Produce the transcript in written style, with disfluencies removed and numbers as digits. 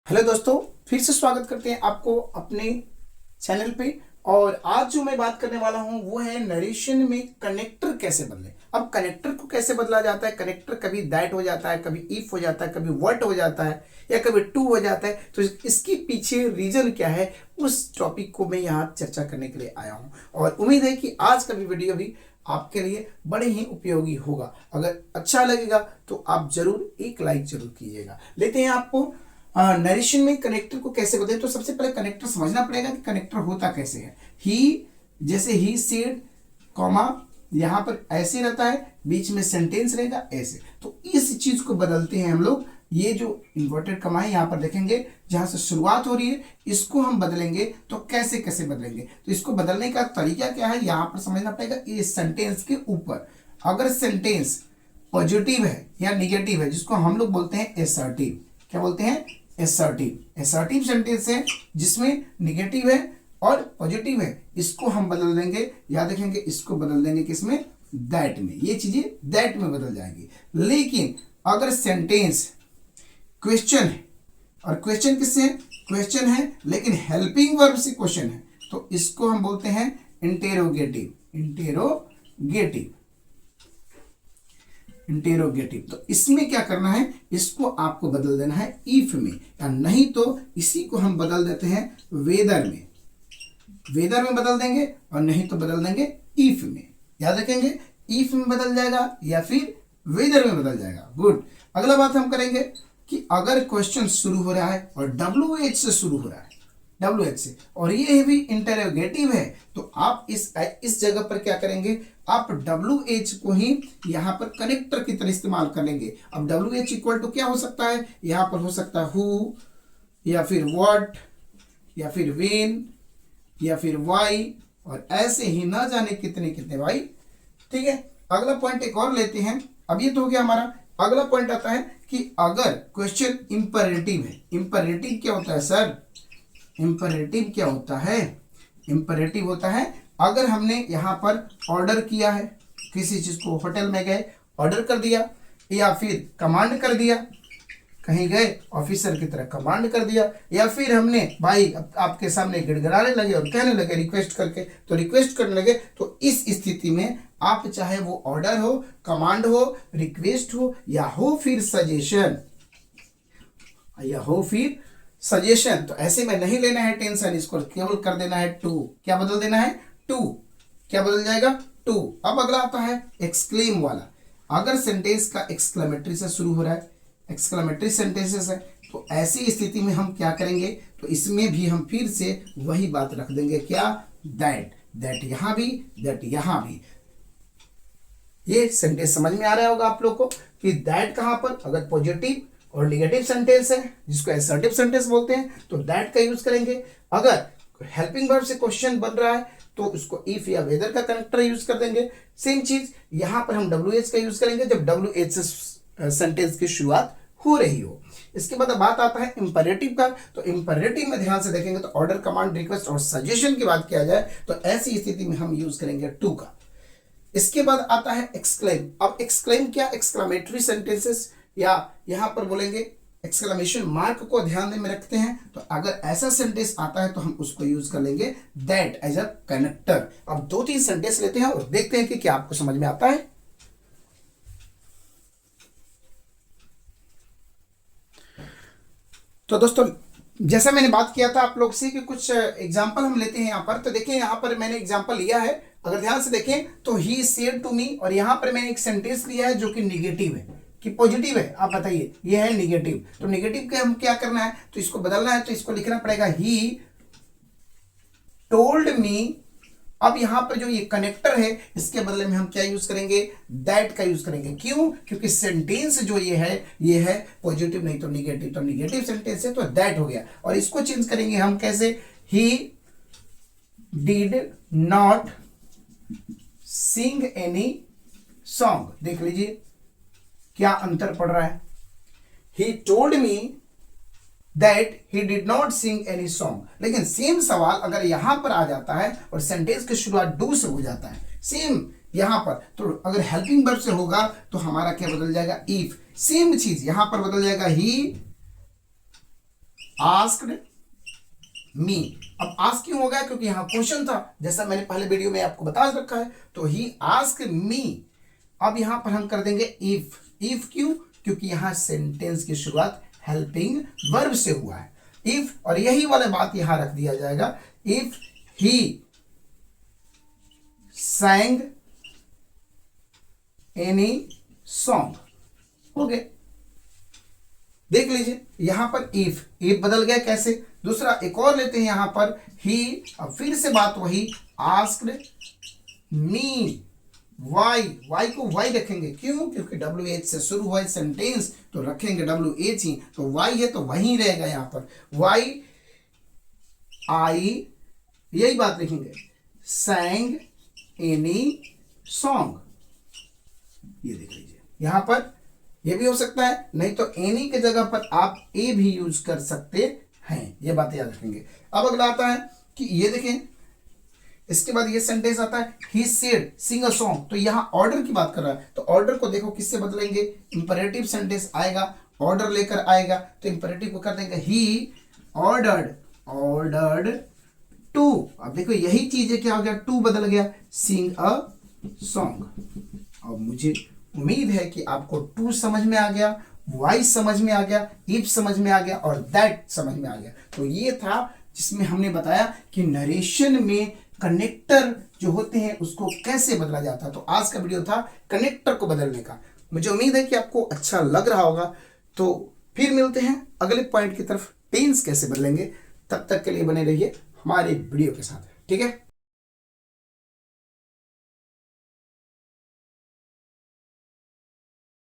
Hello दोस्तों, फिर से स्वागत करते हैं आपको अपने चैनल पे। और आज जो मैं बात करने वाला हूं वो है नरेशन में कनेक्टर कैसे बदले। अब कनेक्टर को कैसे बदला जाता है। कनेक्टर कभी दैट हो जाता है, कभी इफ हो जाता है, कभी व्हाट हो जाता है या कभी टू हो जाता है। तो इसके पीछे रीजन क्या है, उस टॉपिक को मैं यहाँ चर्चा करने के लिए आया हूँ। और उम्मीद है कि आज का भी वीडियो भी आपके लिए बड़े ही उपयोगी होगा। अगर अच्छा लगेगा तो आप जरूर एक लाइक जरूर कीजिएगा। लेते हैं आपको नरेशन में कनेक्टर को कैसे बदले। तो सबसे पहले कनेक्टर समझना पड़ेगा कि कनेक्टर होता कैसे है। ही, जैसे ही सेड कॉमा यहां पर ऐसे रहता है, बीच में सेंटेंस रहेगा ऐसे। तो इस चीज को बदलते हैं हम लोग। ये जो इन्वर्टेड कॉमा है यहां पर देखेंगे, जहां से शुरुआत हो रही है, इसको हम बदलेंगे। तो कैसे कैसे बदलेंगे, तो इसको बदलने का तरीका क्या है यहां पर समझना पड़ेगा। इस सेंटेंस के ऊपर अगर सेंटेंस पॉजिटिव है या निगेटिव है, जिसको हम लोग बोलते हैं एसर्टिव। क्या बोलते हैं? एसर्टिव। एसर्टिव सेंटेंस है जिसमें निगेटिव है और पॉजिटिव है, इसको हम बदल देंगे। याद रखेंगे, इसको बदल देंगे किसमें? दैट में। ये चीजें दैट में बदल जाएंगी। लेकिन अगर सेंटेंस क्वेश्चन है, और क्वेश्चन किससे है? क्वेश्चन है लेकिन हेल्पिंग वर्ब से क्वेश्चन है, तो इसको हम बोलते हैं इंटेरोगेटिव। इंटेरोगेटिव। तो इसमें क्या करना है, इसको आपको बदल देना है इफ में, या नहीं तो इसी को हम बदल देते हैं वेदर में। वेदर में बदल देंगे और नहीं तो बदल देंगे इफ में। याद रखेंगे, इफ में बदल जाएगा या फिर वेदर में बदल जाएगा। गुड। अगला बात हम करेंगे कि अगर क्वेश्चन शुरू हो रहा है और WH से शुरू हो रहा है, WH से, और ये भी इंटरोगेटिव है, तो आप इस जगह पर क्या करेंगे, आप WH को ही यहां पर कनेक्टर की तरह इस्तेमाल कर लेंगे। अब WH इक्वल टू क्या हो सकता है, यहां पर हो सकता है हु, या फिर व्हाट, या फिर व्हेन, या फिर वाई, और ऐसे ही ना जाने कितने कितने भाई। ठीक है। अगला पॉइंट एक और लेते हैं। अब ये तो हो गया हमारा। अगला पॉइंट आता है कि अगर क्वेश्चन इंपरेटिव है। इंपरेटिव क्या होता है सर? इंपरेटिव क्या होता है? इंपरेटिव होता है अगर हमने यहां पर ऑर्डर किया है किसी चीज को, होटल में गए ऑर्डर कर दिया, या फिर कमांड कर दिया, कहीं गए ऑफिसर की तरह कमांड कर दिया, या फिर हमने भाई आपके सामने गिड़गिड़ाने लगे और कहने लगे रिक्वेस्ट करके, तो रिक्वेस्ट करने लगे, तो इस स्थिति में आप चाहे वो ऑर्डर हो, कमांड हो, रिक्वेस्ट हो, या हो फिर सजेशन, तो ऐसे में नहीं लेना है टेंशन, इसको केवल कर देना है टू। क्या बदल देना है? टू। क्या बदल जाएगा? टू। अब अगला आता है एक्सक्लेम वाला। अगर सेंटेंस का एक्सक्लेमेटरी से शुरू हो रहा है, एक्सक्लेमेटरी सेंटेंसेस है, तो ऐसी स्थिति में हम क्या करेंगे, तो इसमें भी हम फिर से वही बात रख देंगे। क्या? दैट। दैट यहां भी, दैट यहां भी। ये सेंटेंस समझ में आ रहा होगा आप लोग को कि दैट कहां पर, अगर पॉजिटिव और निगेटिव सेंटेंस है जिसको एसर्टिव सेंटेंस बोलते हैं, तो दैट का यूज करेंगे। अगर हेल्पिंग वर्ब से क्वेश्चन बन रहा है तो उसको इफ या वेदर का कनेक्टर यूज कर देंगे। सेम चीज यहां पर हम WH का यूज करेंगे जब WH से सेंटेंस की शुरुआत हो रही हो। इसके बाद बात आता है इंपरेटिव का। तो इंपरेटिव में ध्यान से देखेंगे तो ऑर्डर, कमांड, रिक्वेस्ट और सजेशन की बात किया जाए तो ऐसी स्थिति में हम यूज करेंगे टू का। इसके बाद आता है एक्सक्लेम। अब एक्सक्लेम क्या? एक्सक्लेमेटरी सेंटेंसेस, या यहां पर बोलेंगे एक्सक्लेमेशन मार्क को ध्यान में रखते हैं, तो अगर ऐसा सेंटेंस आता है तो हम उसको यूज कर लेंगे दैट एज अ कनेक्टर। अब 2-3 सेंटेंस लेते हैं और देखते हैं कि क्या आपको समझ में आता है। तो दोस्तों, जैसा मैंने बात किया था आप लोग से कि कुछ एग्जांपल हम लेते हैं यहां पर। तो देखिए यहां पर मैंने एग्जांपल लिया है, अगर ध्यान से देखें तो ही सेड टू मी, और यहां पर मैंने एक सेंटेंस लिया है जो कि निगेटिव है कि पॉजिटिव है। आप बताइए, ये है निगेटिव। तो निगेटिव के हम क्या करना है, तो इसको बदलना है, तो इसको लिखना पड़ेगा ही टोल्ड मी। अब यहां पर जो ये कनेक्टर है इसके बदले में हम क्या यूज करेंगे? दैट का यूज करेंगे। क्यों? क्योंकि सेंटेंस जो ये है पॉजिटिव नहीं तो निगेटिव, तो निगेटिव सेंटेंस है तो दैट हो गया। और इसको चेंज करेंगे हम कैसे? He did not Singh any song. देख लीजिए क्या अंतर पड़ रहा है। He told me that he did not Singh any song, लेकिन सेम सवाल अगर यहां पर आ जाता है और सेंटेंस की शुरुआत डू से हो जाता है, सेम यहां पर, तो अगर हेल्पिंग वर्ब से होगा तो हमारा क्या बदल जाएगा? इफ। सेम चीज यहां पर बदल जाएगा ही आस्क्ड मी। अब आस्क क्यों हो गया, क्योंकि यहां क्वेश्चन था, जैसा मैंने पहले वीडियो में आपको बता रखा है। तो ही आस्क्ड मी। अब यहां पर हम कर देंगे इफ। इफ क्यों, क्योंकि यहां सेंटेंस की शुरुआत हेल्पिंग वर्ब से हुआ है, इफ। और यही वाला बात यहां रख दिया जाएगा, if he sang any song. हो गया, देख लीजिए यहां पर इफ बदल गया कैसे। दूसरा एक और लेते हैं यहां पर ही, अब फिर से बात वही, आस्क्ड मी वाई। वाई को वाई रखेंगे, क्यों, क्योंकि WH से शुरू हुआ है सेंटेंस, तो रखेंगे WH ही। तो वाई है तो वही रहेगा यहां पर, वाई आई, यही बात लिखेंगे, sang एनी सॉन्ग। ये देख लीजिए यहां पर ये भी हो सकता है, नहीं तो एनी के जगह पर आप ए भी यूज कर सकते हैं, ये बात याद रखेंगे। अब अगला आता है कि ये देखें, इसके बाद ये सेंटेंस आता है he said Singh a song. तो यहां ऑर्डर की बात कर रहा है, तो ऑर्डर को देखो किससे बदलेंगे, इंपरेटिव सेंटेंस आएगा, ऑर्डर लेकर आएगा, तो इंपरेटिव को कर देंगे ही ऑर्डर्ड टू। अब देखो यही चीज है, क्या हो गया, टू बदल गया, सिंग अ सॉन्ग। और मुझे उम्मीद है कि आपको टू समझ में आ गया, वाई समझ में आ गया, इफ समझ में आ गया और दैट समझ में आ गया। तो ये था जिसमें हमने बताया कि नरेशन में कनेक्टर जो होते हैं उसको कैसे बदला जाता है। तो आज का वीडियो था कनेक्टर को बदलने का। मुझे उम्मीद है कि आपको अच्छा लग रहा होगा। तो फिर मिलते हैं अगले पॉइंट की तरफ, टेंस कैसे बदलेंगे। तब तक के लिए बने रहिए हमारे वीडियो के साथ, ठीक है।